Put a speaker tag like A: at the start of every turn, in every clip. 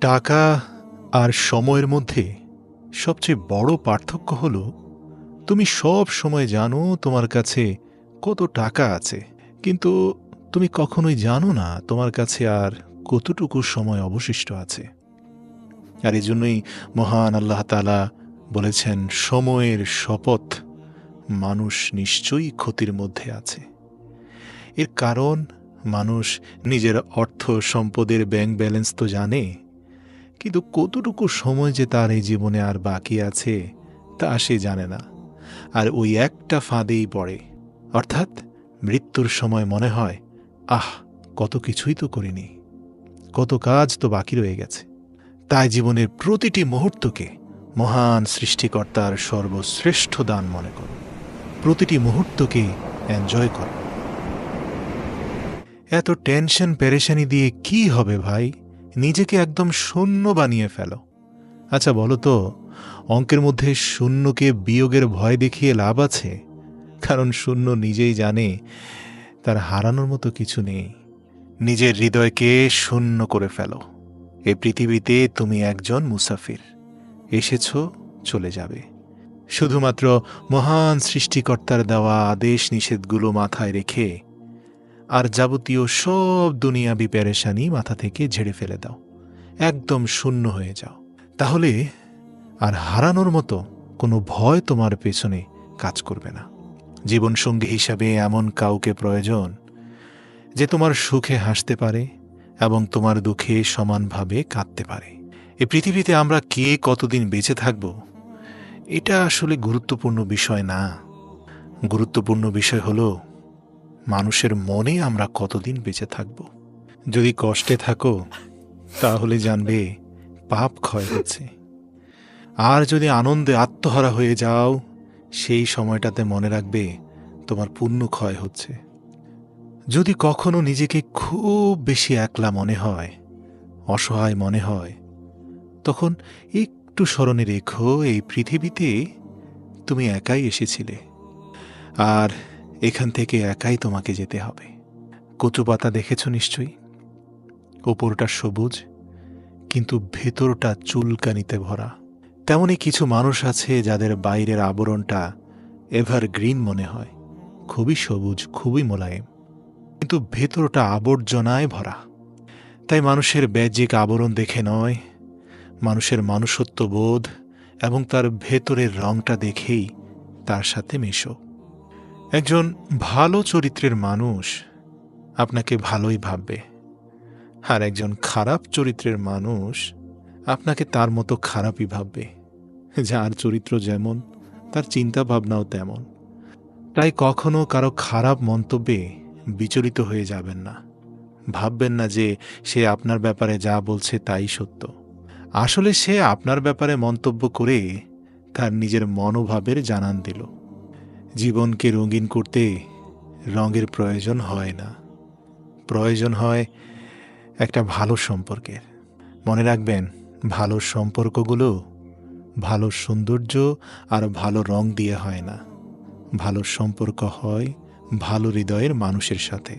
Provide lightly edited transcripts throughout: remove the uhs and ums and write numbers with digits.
A: টাকা আর সময়ের মধ্যে সবচেয়ে বড় পার্থক্য হল তুমি সব সময় জানো তোমার কাছে কত টাকা আছে, কিন্তু তুমি কখনোই জানো না তোমার কাছে আর কতটুকু সময় অবশিষ্ট আছে। আর এই জন্যই মহান আল্লাহ তাআলা বলেছেন, সময়ের শপথ, মানুষ নিশ্চয়ই ক্ষতির মধ্যে আছে। এর কারণ মানুষ নিজের অর্থ সম্পদের ব্যাংক ব্যালেন্স তো জানে, কিন্তু কতটুকু সময় যে তার এই জীবনে আর বাকি আছে তা সে জানে না। আর ওই একটা ফাঁদেই পড়ে, অর্থাৎ মৃত্যুর সময় মনে হয়, আহ, কত কিছুই তো করিনি, কত কাজ তো বাকি রয়ে গেছে। তাই জীবনের প্রতিটি মুহূর্তকে মহান সৃষ্টিকর্তার সর্বশ্রেষ্ঠ দান মনে করো, প্রতিটি মুহূর্তকে এনজয় করো। এত টেনশন পেরেশানি দিয়ে কি হবে ভাই? নিজেকে একদম শূন্য বানিয়ে ফেলো। আচ্ছা বলো তো, অঙ্কের মধ্যে শূন্যকে বিয়োগের ভয় দেখিয়ে লাভ আছে? কারণ শূন্য নিজেই জানে তার হারানোর মতো কিছু নেই। নিজের হৃদয়কে শূন্য করে ফেলো। এ পৃথিবীতে তুমি একজন মুসাফির, এসেছ, চলে যাবে। শুধুমাত্র মহান সৃষ্টিকর্তার দেওয়া আদেশ নিষেধগুলো মাথায় রেখে আর যাবতীয় সব দুনিয়াবি পেরেশানি মাথা থেকে ঝেড়ে ফেলে দাও, একদম শূন্য হয়ে যাও। তাহলে আর হারানোর মতো কোনো ভয় তোমার পেছনে কাজ করবে না। জীবনসঙ্গী হিসাবে এমন কাউকে প্রয়োজন যে তোমার সুখে হাসতে পারে এবং তোমার দুঃখে সমানভাবে কাঁদতে পারে। এই পৃথিবীতে আমরা কে কতদিন বেঁচে থাকব, এটা আসলে গুরুত্বপূর্ণ বিষয় না। গুরুত্বপূর্ণ বিষয় হলো মানুষের মনে আমরা কতদিন বেঁচে থাকব। যদি কষ্টে থাকো তাহলে জানবে পাপ ক্ষয় হচ্ছে, আর যদি আনন্দে আত্মহারা হয়ে যাও সেই সময়টাতে মনে রাখবে তোমার পুণ্য ক্ষয় হচ্ছে। যদি কখনো নিজেকে খুব বেশি একলা মনে হয়, অসহায় মনে হয়, তখন একটু স্মরণে রেখো এই পৃথিবীতে তুমি একাই এসেছিলে, আর এখান থেকে একাই তোমাকে যেতে হবে। কচু পাতা দেখেছ নিশ্চয়ই, ওপরটা সবুজ কিন্তু ভেতরটা চুলকানিতে ভরা। তেমনই কিছু মানুষ আছে যাদের বাইরের আবরণটা এভারগ্রিন মনে হয়, খুবই সবুজ, খুবই মোলায়েম, কিন্তু ভেতরটা আবর্জনায় ভরা। তাই মানুষের বাহ্যিক আবরণ দেখে নয়, মানুষের মানুষত্ব বোধ এবং তার ভেতরের রংটা দেখেই তার সাথে মেশো। একজন ভালো চরিত্রের মানুষ আপনাকে ভালোই ভাববে, আর একজন খারাপ চরিত্রের মানুষ আপনাকে তার মতো খারাপই ভাববে। যার চরিত্র যেমন তার চিন্তা ভাবনাও তেমন। তাই কখনো কারো খারাপ মন্তব্যে বিচলিত হয়ে যাবেন না। ভাববেন না যে সে আপনার ব্যাপারে যা বলছে তাই সত্য। আসলে সে আপনার ব্যাপারে মন্তব্য করে তার নিজের মনোভাবের জানান দিল। জীবনকে রঙিন করতে রঙের প্রয়োজন হয় না, প্রয়োজন হয় একটা ভালো সম্পর্কের। মনে রাখবেন, ভালো সম্পর্কগুলো ভালো সৌন্দর্য আর ভালো রং দিয়ে হয় না। ভালো সম্পর্ক হয় ভালো হৃদয়ের মানুষের সাথে।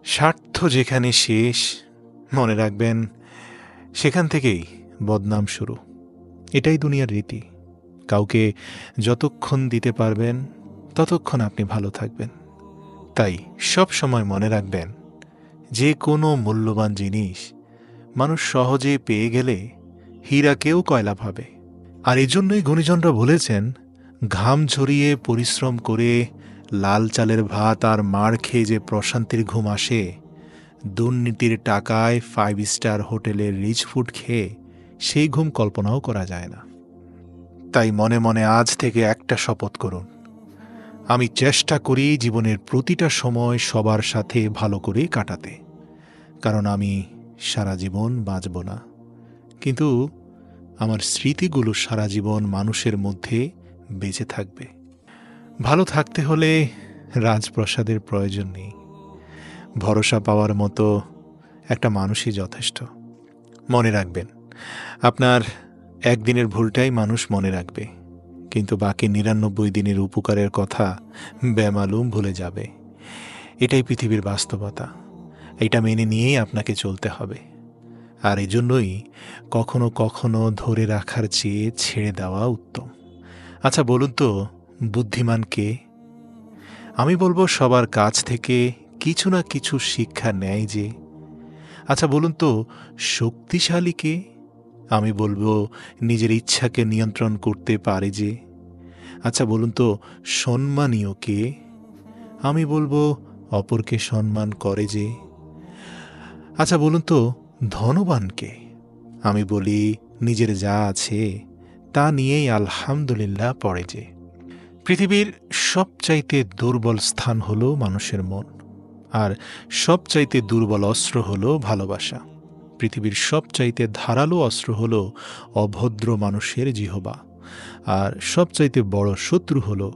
A: স্বার্থ যেখানে শেষ, মনে রাখবেন সেখান থেকেই বদনাম শুরু। এটাই দুনিয়ার রীতি। কাউকে যতক্ষণ দিতে পারবেন ততক্ষণ আপনি ভালো থাকবেন। তাই সব সময় মনে রাখবেন, যে কোনো মূল্যবান জিনিস মানুষ সহজে পেয়ে গেলে হীরাকেও কয়লা ভাবে। আর এজন্যই গুণীজনরা বলেছেন, ঘাম ঝরিয়ে পরিশ্রম করে লাল চালের ভাত আর মার খেয়ে যে প্রশান্তির ঘুম আসে, দুর্নীতির টাকায় 5 স্টার হোটেলের রিচ ফুড খেয়ে সেই ঘুম কল্পনাও করা যায় না। তাই মনে মনে আজ থেকে একটা শপথ করুন, আমি চেষ্টা করি জীবনের প্রতিটা সময় সবার সাথে ভালো করে কাটাতে। কারণ আমি সারা জীবন বাঁচব না, কিন্তু আমার স্মৃতিগুলো সারা জীবন মানুষের মধ্যে বেঁচে থাকবে। ভালো থাকতে হলে রাজপ্রাসাদের প্রয়োজন নেই, ভরসা পাওয়ার মতো একটা মানুষই যথেষ্ট। মনে রাখবেন, আপনার একদিনের ভুলটাই মানুষ মনে রাখবে, কিন্তু বাকি 99 দিনের উপকারের কথা বেমালুম ভুলে যাবে। এটাই পৃথিবীর বাস্তবতা। এটা মেনে নিয়েই আপনাকে চলতে হবে। আর এজন্যই কখনো কখনো ধরে রাখার চেয়ে ছেড়ে দেওয়া উত্তম। আচ্ছা বলুন তো, বুদ্ধিমান কে? আমি বলবো সবার কাছ থেকে কিছু না কিছু শিক্ষা নেয় যে। আচ্ছা বলুন তো, শক্তিশালী কে? আমি বলবো নিজের ইচ্ছাকে নিয়ন্ত্রণ করতে পারে যে। আচ্ছা বলুন তো, সম্মানীয় কে? আমি বলবো অপরকে সম্মান করে যে। আচ্ছা বলুন তো, ধনবান কে? আমি বলি নিজের যা আছে তা নিয়েই আলহামদুলিল্লাহ পড়ে যে। পৃথিবীর সবচাইতে দুর্বল স্থান হলো মানুষের মন, আর সবচাইতে দুর্বল অস্ত্র হলো ভালোবাসা। পৃথিবীর সবচাইতে ধারালো অস্ত্র হলো অভদ্র মানুষের জিহবা, আর সবচাইতে বড় শত্রু হলো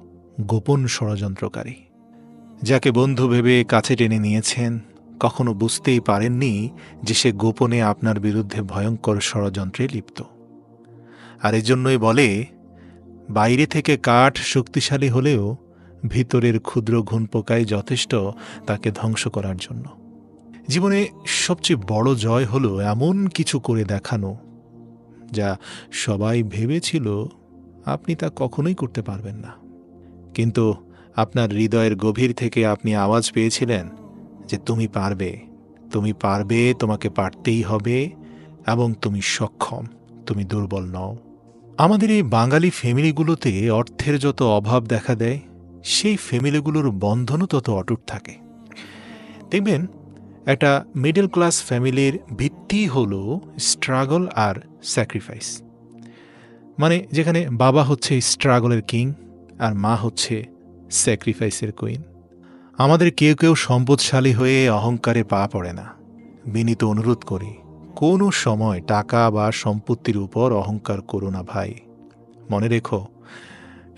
A: গোপন ষড়যন্ত্রকারী। যাকে বন্ধু ভেবে কাছে টেনে নিয়েছেন, কখনো বুঝতেই পারেননি যে সে গোপনে আপনার বিরুদ্ধে ভয়ঙ্কর ষড়যন্ত্রে লিপ্ত। আর এজন্যই বলে, বাইরে থেকে কাঠ শক্তিশালী হলেও ভিতরের ক্ষুদ্র ঘুণপোকাই যথেষ্ট তাকে ধ্বংস করার জন্য। জীবনে সবচেয়ে বড় জয় হলো এমন কিছু করে দেখানো যা সবাই ভেবেছিল আপনি তা কখনোই করতে পারবেন না, কিন্তু আপনার হৃদয়ের গভীর থেকে আপনি আওয়াজ পেয়েছিলেন যে তুমি পারবে, তুমি পারবে, তোমাকে পারতেই হবে, এবং তুমি সক্ষম, তুমি দুর্বল নও। আমাদের এই বাঙালি ফ্যামিলিগুলোতে অর্থের যত অভাব দেখা দেয়, সেই ফ্যামিলিগুলোর বন্ধনও তত অটুট থাকে। দেখবেন একটা মিডল ক্লাস ফ্যামিলির ভিত্তি হলো স্ট্রাগল আর স্যাক্রিফাইস। মানে যেখানে বাবা হচ্ছে স্ট্রাগলের কিং আর মা হচ্ছে স্যাক্রিফাইসের কুইন। আমাদের কেউ কেউ সম্পদশালী হয়ে অহংকারে পা পড়ে না। বিনীত অনুরোধ করি, কোনো সময় টাকা বা সম্পত্তির উপর অহংকার করো না ভাই। মনে রেখো,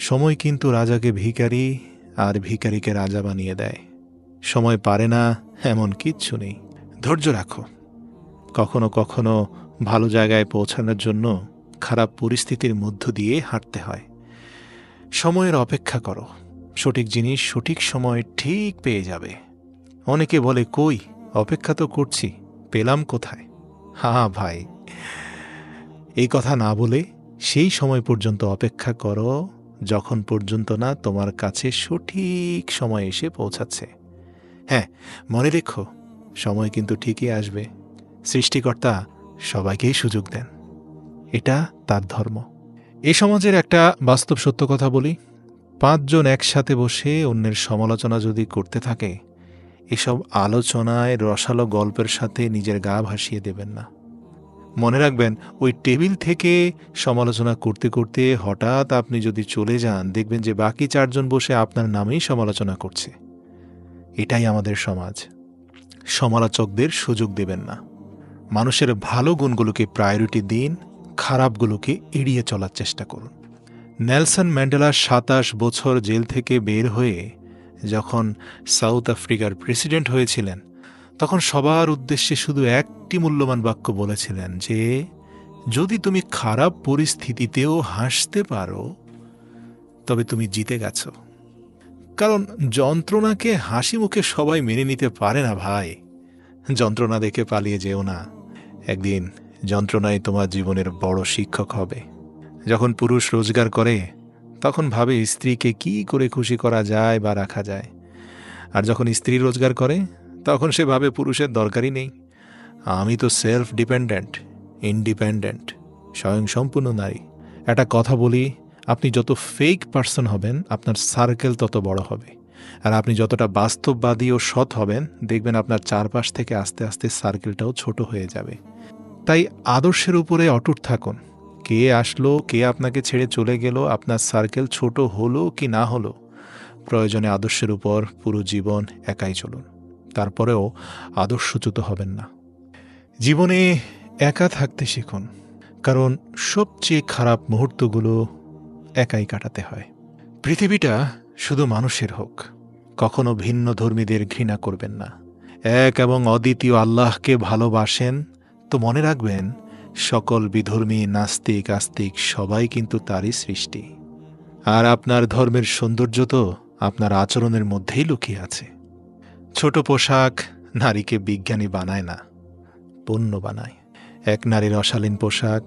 A: সময় কিন্তু রাজাকে ভিখারি আর ভিখারিকে রাজা বানিয়ে দেয়। সময় পারে না এমন কিচ্ছু নেই। ধৈর্য রাখো। কখনো কখনো ভালো জায়গায় পৌঁছানোর জন্য খারাপ পরিস্থিতির মধ্য দিয়ে হাঁটতে হয়। সময়ের অপেক্ষা করো, সঠিক জিনিস সঠিক সময় ঠিক পেয়ে যাবে। অনেকে বলে, কই, অপেক্ষা তো করছি, পেলাম কোথায়? হ্যাঁ ভাই, এই কথা না বলে সেই সময় পর্যন্ত অপেক্ষা করো যখন পর্যন্ত না তোমার কাছে সঠিক সময় এসে পৌঁছাচ্ছে। হ্যাঁ, মনে রেখো, সময় কিন্তু ঠিকই আসবে। সৃষ্টিকর্তা সবাইকেই সুযোগ দেন, এটা তার ধর্ম। এ সমাজের একটা বাস্তব সত্য কথা বলি, 5 জন একসাথে বসে অন্যের সমালোচনা যদি করতে থাকে, এসব আলোচনায় রসালো গল্পের সাথে নিজের গা ভাসিয়ে দেবেন না। মনে রাখবেন, ওই টেবিল থেকে সমালোচনা করতে করতে হঠাৎ আপনি যদি চলে যান, দেখবেন যে বাকি 4 জন বসে আপনার নামেই সমালোচনা করছে। এটাই আমাদের সমাজ। সমালোচকদের সুযোগ দেবেন না। মানুষের ভালো গুণগুলোকে প্রায়োরিটি দিন, খারাপগুলোকে এড়িয়ে চলার চেষ্টা করুন। নেলসন ম্যান্ডেলা 27 বছর জেল থেকে বের হয়ে যখন সাউথ আফ্রিকার প্রেসিডেন্ট হয়েছিলেন, তখন সবার উদ্দেশ্যে শুধু একটি মূল্যবান বাক্য বলেছিলেন যে, যদি তুমি খারাপ পরিস্থিতিতেও হাসতে পারো তবে তুমি জিতে গেছো। কারণ যন্ত্রণাকে হাসি মুখে সবাই মেনে নিতে পারে না ভাই। যন্ত্রণা দেখে পালিয়ে যেও না। একদিন যন্ত্রণাই তোমার জীবনের বড় শিক্ষক হবে। যখন পুরুষ রোজগার করে, তখন ভাবে স্ত্রীকে কি করে খুশি করা যায় বা রাখা যায়। আর যখন স্ত্রী রোজগার করে, তখন সে ভাবে পুরুষের দরকারই নেই। আমি তো সেলফ ডিপেন্ডেন্ট, ইন্ডিপেন্ডেন্ট, স্বয়ংসম্পূর্ণ নারী। একটা কথা বলি, আপনি যত ফেক পার্সন হবেন, আপনার সার্কেল তত বড় হবে। আর আপনি যতটা বাস্তববাদী ও সৎ হবেন, দেখবেন আপনার চারপাশ থেকে আস্তে আস্তে সার্কেলটাও ছোট হয়ে যাবে। তাই আদর্শের উপরে অটুট থাকুন। কে আসলো, কে আপনাকে ছেড়ে চলে গেল, আপনার সার্কেল ছোট হলো কি না হলো, প্রয়োজনে আদর্শের উপর পুরো জীবন একাই চলুন। তারপরেও আদর্শচ্যুত হবেন না। জীবনে একা থাকতে শিখুন, কারণ সবচেয়ে খারাপ মুহূর্তগুলো একাই কাটাতে হয়। পৃথিবীটা শুধু মানুষের হোক, কখনো ভিন্ন ধর্মীদের ঘৃণা করবেন না। এক এবং অদ্বিতীয় আল্লাহকে ভালোবাসেন তো মনে রাখবেন, সকল বিধর্মী, নাস্তিক, আস্তিক সবাই কিন্তু তারই সৃষ্টি। আর আপনার ধর্মের সৌন্দর্য তো আপনার আচরণের মধ্যেই লুকিয়ে আছে। ছোট পোশাক নারীকে বিজ্ঞানী বানায় না, পণ্য বানায়। এক নারীর অশালীন পোশাক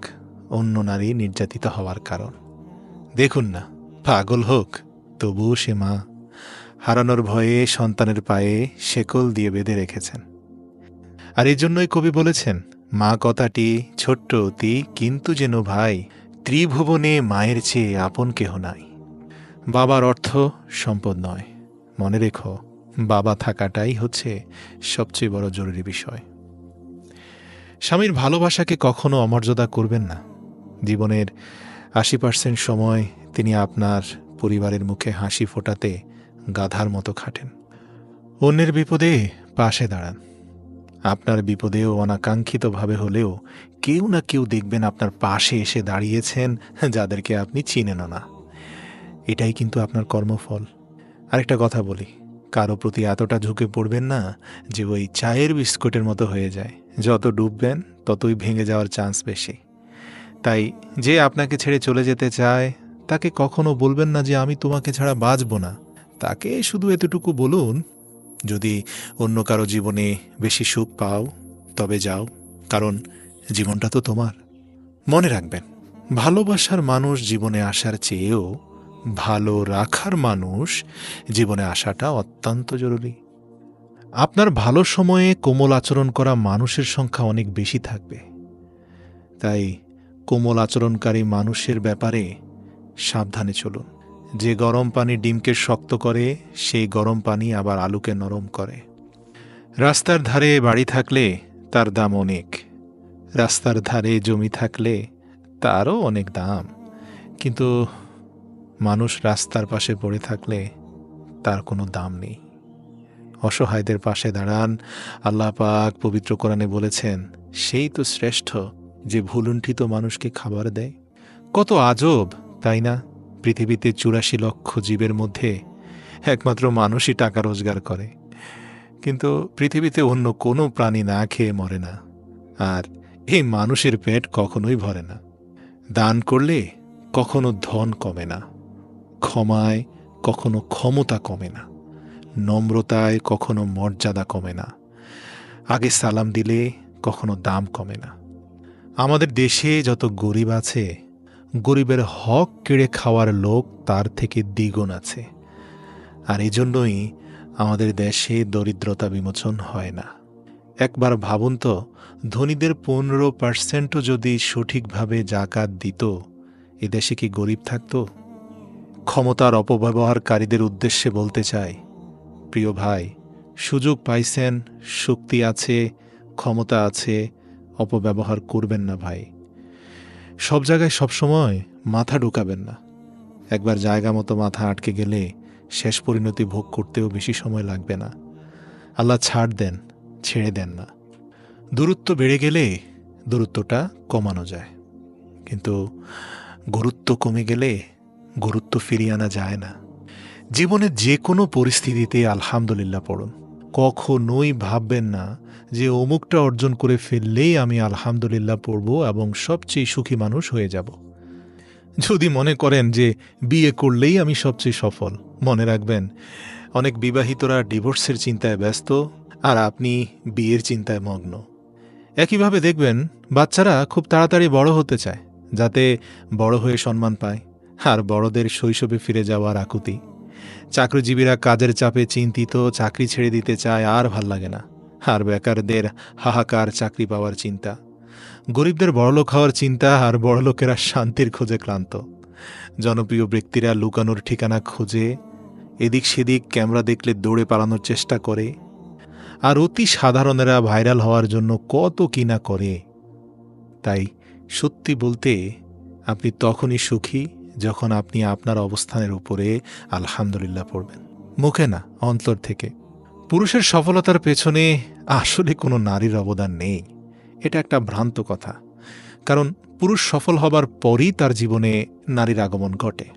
A: অন্য নারী নির্যাতিত হওয়ার কারণ। দেখুন না, পাগল হোক তবুও সে মা। হারানোর ভয়ে সন্তানের পায়ে শেকল দিয়ে বেঁধে রেখেছেন। আর এই জন্যই কবি বলেছেন, মা কথাটি ছোট্ট অতি কিন্তু যেন ভাই, ত্রিভুবনে মায়ের চেয়ে আপন কেহ নাই। বাবার অর্থ সম্পদ নয়, মনে রেখো বাবা থাকাটাই হচ্ছে সবচেয়ে বড় জরুরি বিষয়। স্বামীর ভালোবাসাকে কখনো অমর্যাদা করবেন না। জীবনের ৮০% সময় তিনি আপনার পরিবারের মুখে হাসি ফোটাতে গাধার মতো খাটেন। অন্যের বিপদে পাশে দাঁড়ান। আপনার বিপদেও অনাকাঙ্ক্ষিতভাবে হলেও কেউ না কেউ দেখবেন আপনার পাশে এসে দাঁড়িয়েছেন, যাদেরকে আপনি চিনেনও না। এটাই কিন্তু আপনার কর্মফল। আরেকটা কথা বলি, কারো প্রতি এতটা ঝুঁকে পড়বেন না যে ওই চায়ের বিস্কুটের মতো হয়ে যায়। যত ডুববেন ততই ভেঙে যাওয়ার চান্স বেশি। তাই যে আপনাকে ছেড়ে চলে যেতে চায় তাকে কখনো বলবেন না যে আমি তোমাকে ছাড়া বাঁচব না। তাকে শুধু এতটুকু বলুন, যদি অন্য কারো জীবনে বেশি সুখ পাও তবে যাও, কারণ জীবনটা তো তোমার। মনে রাখবেন, ভালোবাসার মানুষ জীবনে আসার চেয়েও ভালো রাখার মানুষ জীবনে আসাটা অত্যন্ত জরুরি। আপনার ভালো সময়ে কোমল আচরণ করা মানুষের সংখ্যা অনেক বেশি থাকবে। তাই কোমল আচরণকারী মানুষের ব্যাপারে সাবধানে চলুন। যে গরম পানি ডিমকে শক্ত করে, সেই গরম পানি আবার আলুকে নরম করে। রাস্তার ধারে বাড়ি থাকলে তার দাম অনেক, রাস্তার ধারে জমি থাকলে তারও অনেক দাম। কিন্তু মানুষ রাস্তার পাশে পড়ে থাকলে তার কোনো দাম নেই। অসহায়দের পাশে দাঁড়ান। আল্লাহ পাক পবিত্র কোরআনে বলেছেন, সেই তো শ্রেষ্ঠ যে ভুলুণ্ঠিত মানুষকে খাবার দেয়। কত আজব, তাই না? পৃথিবীতে ৮৪ লক্ষ জীবের মধ্যে একমাত্র মানুষই টাকা রোজগার করে, কিন্তু পৃথিবীতে অন্য কোনো প্রাণী না খেয়ে মরে না। আর এই মানুষের পেট কখনোই ভরে না। দান করলে কখনো ধন কমে না, ক্ষমায় কখনো ক্ষমতা কমে না, নম্রতায় কখনো মর্যাদা কমে না, আগে সালাম দিলে কখনো দাম কমে না। আমাদের দেশে যত গরিব আছে, গরিবের হক কেড়ে খাওয়ার লোক তার থেকে দ্বিগুণ আছে। আর এই জন্যই আমাদের দেশে দরিদ্রতা বিমোচন হয় না। একবার ভাবুন তো, ধনীদের 15%ও যদি সঠিকভাবে জাকাত দিত, এ দেশে কি গরিব থাকত? ক্ষমতার অপব্যবহারকারীদের উদ্দেশ্যে বলতে চাই, প্রিয় ভাই, সুযোগ পাইছেন, শক্তি আছে, ক্ষমতা আছে, অপব্যবহার করবেন না ভাই। সব জায়গায় সবসময় মাথা ঢুকাবেন না। একবার জায়গা মতো মাথা আটকে গেলে শেষ পরিণতি ভোগ করতেও বেশি সময় লাগবে না। আল্লাহ ছাড় দেন, ছেড়ে দেন না। দূরত্ব বেড়ে গেলে দূরত্বটা কমানো যায়, কিন্তু গুরুত্ব কমে গেলে গুরুত্ব ফিরিয়ে আনা যায় না। জীবনে যে কোনো পরিস্থিতিতে আলহামদুলিল্লাহ পড়ুন। কখনোই ভাববেন না যে অমুকটা অর্জন করে ফেললেই আমি আলহামদুলিল্লাহ পড়ব এবং সবচেয়ে সুখী মানুষ হয়ে যাব। যদি মনে করেন যে বিয়ে করলেই আমি সবচেয়ে সফল, মনে রাখবেন অনেক বিবাহিতরা ডিভোর্সের চিন্তায় ব্যস্ত আর আপনি বিয়ের চিন্তায় মগ্ন। একইভাবে দেখবেন বাচ্চারা খুব তাড়াতাড়ি বড় হতে চায়, যাতে বড় হয়ে সম্মান পায়, আর বড়দের শৈশবে ফিরে যাওয়ার আকুতি। চাকরিজীবীরা কাজের চাপে চিন্তিত, চাকরি ছেড়ে দিতে চায়, আর ভাল লাগে না। আর বেকারদের হাহাকার চাকরি পাওয়ার চিন্তা। গরিবদের বড়লোক হওয়ার চিন্তা, আর বড়লোকেরা শান্তির খোঁজে ক্লান্ত। জনপ্রিয় ব্যক্তিরা লুকানোর ঠিকানা খোঁজে, এদিক সেদিক ক্যামেরা দেখলে দৌড়ে পালানোর চেষ্টা করে, আর অতি সাধারণেরা ভাইরাল হওয়ার জন্য কত কিনা করে। তাই সত্যি বলতে আপনি তখনই সুখী যখন আপনি আপনার অবস্থানের উপরে আলহামদুলিল্লাহ পড়বেন, মুখে না, অন্তর থেকে। পুরুষের সফলতার পেছনে আসলে কোনো নারীর অবদান নেই, এটা একটা ভ্রান্ত কথা। কারণ পুরুষ সফল হবার পরই তার জীবনে নারীর আগমন ঘটে।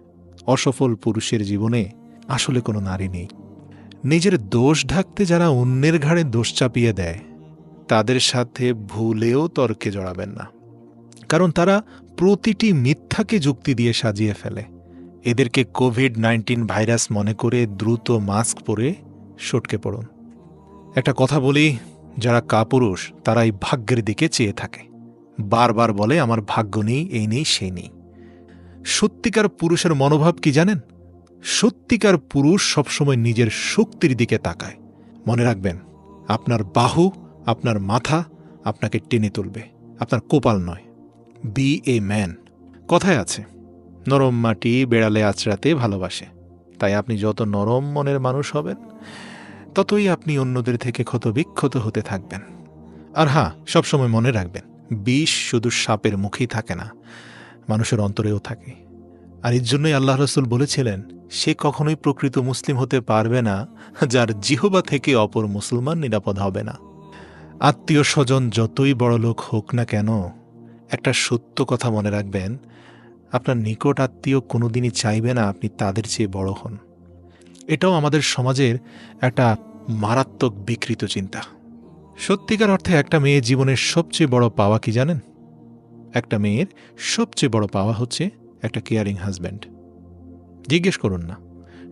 A: অসফল পুরুষের জীবনে আসলে কোনো নারী নেই। নিজের দোষ ঢাকতে যারা অন্যের ঘাড়ে দোষ চাপিয়ে দেয়, তাদের সাথে ভুলেও তর্কে জড়াবেন না, কারণ তারা প্রতিটি মিথ্যাকে যুক্তি দিয়ে সাজিয়ে ফেলে। এদেরকে কোভিড-19 ভাইরাস মনে করে দ্রুত মাস্ক পরে সটকে পড়ুন। একটা কথা বলি, যারা কাপুরুষ তারাই ভাগ্যের দিকে চেয়ে থাকে, বারবার বলে আমার ভাগ্য নেই, এই নেই, সেই নেই। সত্যিকার পুরুষের মনোভাব কি জানেন? সত্যিকার পুরুষ সবসময় নিজের শক্তির দিকে তাকায়। মনে রাখবেন, আপনার বাহু, আপনার মাথা আপনাকে টেনে তুলবে, আপনার কপাল নয়। Be a man. কথায় আছে, নরম মাটি বেড়ালে আঁচড়াতে ভালোবাসে। তাই আপনি যত নরম মনের মানুষ হবেন, ততই আপনি অন্যদের থেকে ক্ষতবিক্ষত হতে থাকবেন। আর হ্যাঁ, সবসময় মনে রাখবেন, বিষ শুধু সাপের মুখেই থাকে না, মানুষের অন্তরেও থাকে। আর এর জন্যই আল্লাহ রসুল বলেছিলেন, সে কখনোই প্রকৃত মুসলিম হতে পারবে না যার জিহবা থেকে অপর মুসলমান নিরাপদ হবে না। আত্মীয় স্বজন যতই বড় লোক হোক না কেন, একটা সত্য কথা মনে রাখবেন, আপনার নিকট আত্মীয় কোনোদিনই চাইবে না আপনি তাদের চেয়ে বড় হন। এটাও আমাদের সমাজের একটা মারাত্মক বিকৃত চিন্তা। সত্যিকার অর্থে একটা মেয়ের জীবনের সবচেয়ে বড় পাওয়া কি জানেন? একটা মেয়ের সবচেয়ে বড় পাওয়া হচ্ছে একটা কেয়ারিং হাজব্যান্ড। জিজ্ঞেস করুন না,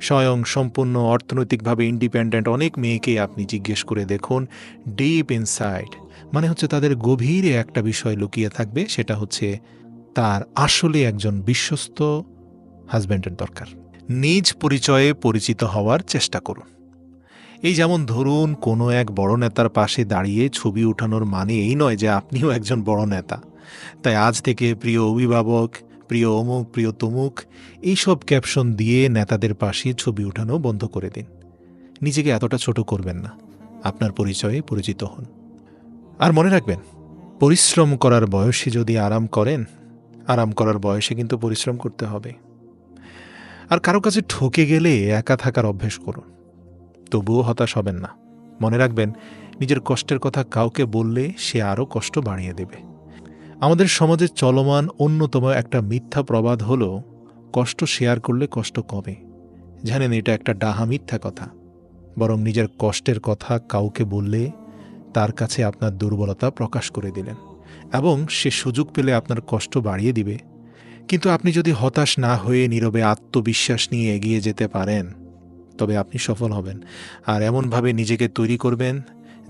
A: স্বয়ং সম্পূর্ণ অর্থনৈতিকভাবে ইন্ডিপেন্ডেন্ট অনেক মেয়েকে আপনি জিজ্ঞেস করে দেখুন, ডিপ ইনসাইড মানে হচ্ছে তাদের গভীরে একটা বিষয় লুকিয়ে থাকবে, সেটা হচ্ছে তার আসলে একজন বিশ্বস্ত হাজব্যান্ডের দরকার। নিজ পরিচয়ে পরিচিত হওয়ার চেষ্টা করুন। এই যেমন ধরুন, কোনো এক বড় নেতার পাশে দাঁড়িয়ে ছবি উঠানোর মানে এই নয় যে আপনিও একজন বড় নেতা। তাই আজ থেকে প্রিয় অভিভাবক, প্রিয় অমুক, প্রিয় তমুক এইসব ক্যাপশন দিয়ে নেতাদের পাশে ছবি উঠানো বন্ধ করে দিন। নিজেকে এতটা ছোট করবেন না, আপনার পরিচয়ে পরিচিত হন। আর মনে রাখবেন, পরিশ্রম করার বয়সে যদি আরাম করেন, আরাম করার বয়সে কিন্তু পরিশ্রম করতে হবে। আর কারো কাছে ঠকে গেলে একা থাকার অভ্যেস করুন, তবুও হতাশ হবেন না। মনে রাখবেন, নিজের কষ্টের কথা কাউকে বললে সে আরও কষ্ট বাড়িয়ে দেবে। আমাদের সমাজে চলমান অন্যতম একটা মিথ্যা প্রবাদ হল, কষ্ট শেয়ার করলে কষ্ট কমে। জানেন, এটা একটা ডাহা মিথ্যা কথা। বরং নিজের কষ্টের কথা কাউকে বললে তার কাছে আপনার দুর্বলতা প্রকাশ করে দিলেন, এবং সে সুযোগ পেলে আপনার কষ্ট বাড়িয়ে দিবে। কিন্তু আপনি যদি হতাশ না হয়ে নীরবে আত্মবিশ্বাস নিয়ে এগিয়ে যেতে পারেন, তবে আপনি সফল হবেন। আর এমনভাবে নিজেকে তৈরি করবেন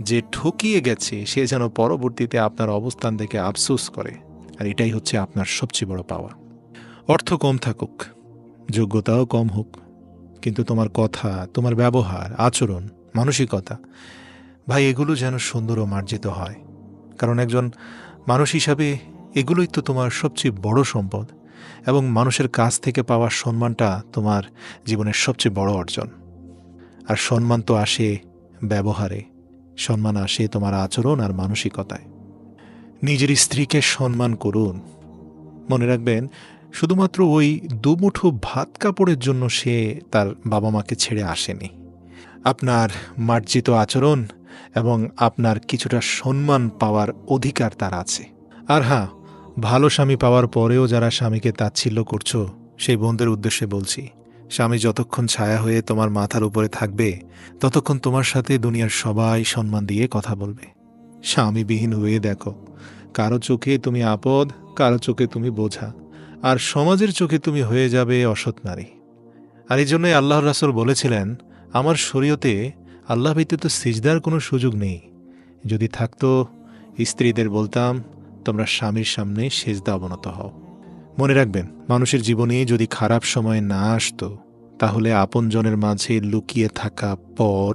A: যে ঠকিয়ে গেছে সে যেন পরবর্তীতে আপনার অবস্থান দেখে আফসোস করে। আর এটাই হচ্ছে আপনার সবচেয়ে বড় পাওয়া। অর্থ কম থাকুক, যোগ্যতাও কম হোক, কিন্তু তোমার কথা, তোমার ব্যবহার, আচরণ, মানসিকতা, ভাই, এগুলো যেন সুন্দর ও মার্জিত হয়। কারণ একজন মানুষ হিসাবে এগুলোই তো তোমার সবচেয়ে বড় সম্পদ, এবং মানুষের কাছ থেকে পাওয়া সম্মানটা তোমার জীবনের সবচেয়ে বড় অর্জন। আর সম্মান তো আসে ব্যবহারে, সম্মান আসে তোমার আচরণ আর মানসিকতায়। নিজের স্ত্রীকে সম্মান করুন। মনে রাখবেন, শুধুমাত্র ওই দুমুঠো ভাত কাপড়ের জন্য সে তার বাবা মাকে ছেড়ে আসেনি। আপনার মার্জিত আচরণ এবং আপনার কিছুটা সম্মান পাওয়ার অধিকার তার আছে। আর হ্যাঁ, ভালো স্বামী পাওয়ার পরেও যারা স্বামীকে তাচ্ছিল্য করছো, সেই বোনদের উদ্দেশ্যে বলছি, স্বামী যতক্ষণ ছায়া হয়ে তোমার মাথার উপরে থাকবে, ততক্ষণ তোমার সাথে দুনিয়ার সবাই সম্মান দিয়ে কথা বলবে। স্বামীবিহীন হয়ে দেখো, কারো চোখে তুমি আপদ, কারো চোখে তুমি বোঝা, আর সমাজের চোখে তুমি হয়ে যাবে অসৎ নারী। আর এই জন্যই আল্লাহর রাসূল বলেছিলেন, আমার শরীয়তে আল্লাহ ব্যতীত সিজদার কোনো সুযোগ নেই। যদি থাকতো, স্ত্রীদের বলতাম, তোমরা স্বামীর সামনে সেজদা অবনত হও। মনে রাখবেন, মানুষের জীবনে যদি খারাপ সময় না আসতো, তাহলে আপনজনের মাঝে লুকিয়ে থাকা পর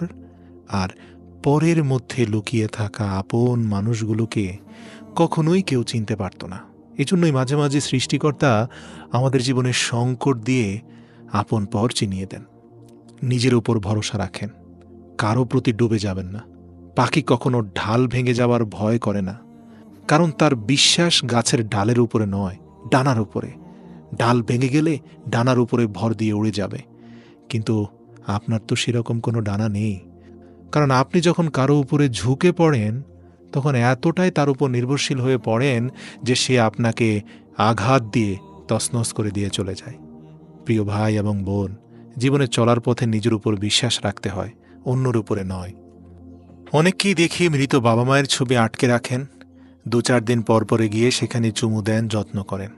A: আর পরের মধ্যে লুকিয়ে থাকা আপন মানুষগুলোকে কখনোই কেউ চিনতে পারত না। এজন্যই মাঝে মাঝে সৃষ্টিকর্তা আমাদের জীবনে সংকট দিয়ে আপন পর চিনিয়ে দেন। নিজের উপর ভরসা রাখেন, কারো প্রতি ডুবে যাবেন না। পাখি কখনো ঢাল ভেঙে যাওয়ার ভয় করে না, কারণ তার বিশ্বাস গাছের ডালের উপরে নয়, ডানার উপরে। ডাল ভেঙে গেলে ডানার উপরে ভর দিয়ে উড়ে যাবে, কিন্তু আপনার তো সেরকম কোনো ডানা নেই। কারণ আপনি যখন কারো উপরে ঝুঁকে পড়েন, তখন এতটাই তার উপর নির্ভরশীল হয়ে পড়েন যে সে আপনাকে আঘাত দিয়ে তছনছ করে দিয়ে চলে যায়। প্রিয় ভাই এবং বোন, জীবনে চলার পথে নিজের উপর বিশ্বাস রাখতে হয়, অন্যর উপরে নয়। অনেককেই দেখি মৃত বাবা মায়ের ছবি আটকে রাখেন, 2-4 দিন পর পরে গিয়ে সেখানে চুমু দেন, যত্ন করেন।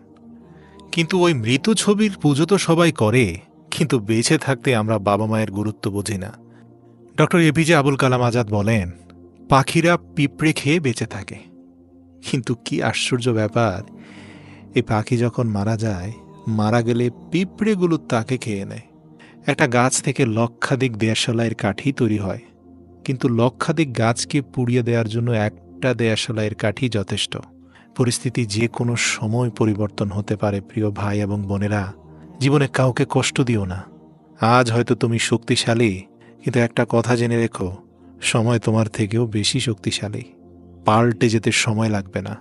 A: কিন্তু ওই মৃত ছবির পুজো তো সবাই করে, কিন্তু বেঁচে থাকতে আমরা বাবা মায়ের গুরুত্ব বুঝি না। ডক্টর এপিজে আবুল কালাম আজাদ বলেন, পাখিরা পিঁপড়ে খেয়ে বেঁচে থাকে, কিন্তু কি আশ্চর্য ব্যাপার, এই পাখি যখন মারা যায়, মারা গেলে পিঁপড়েগুলো তাকে খেয়ে নেয়। একটা গাছ থেকে লক্ষাধিক দেশালাইয়ের কাঠি তৈরি হয়, কিন্তু লক্ষাধিক গাছকে পুড়িয়ে দেওয়ার জন্য একটা দেশালাইয়ের কাঠি যথেষ্ট। পরিস্থিতি যে কোনো সময় পরিবর্তন হতে পারে প্রিয় ভাই এবং বোনেরা। জীবনে কাউকে কষ্ট দিও না। আজ হয়তো তুমি শক্তিশালী, কিন্তু একটা কথা জেনে রেখো, সময় তোমার থেকেও বেশি শক্তিশালী। পাল্টে যেতে সময় লাগবে না।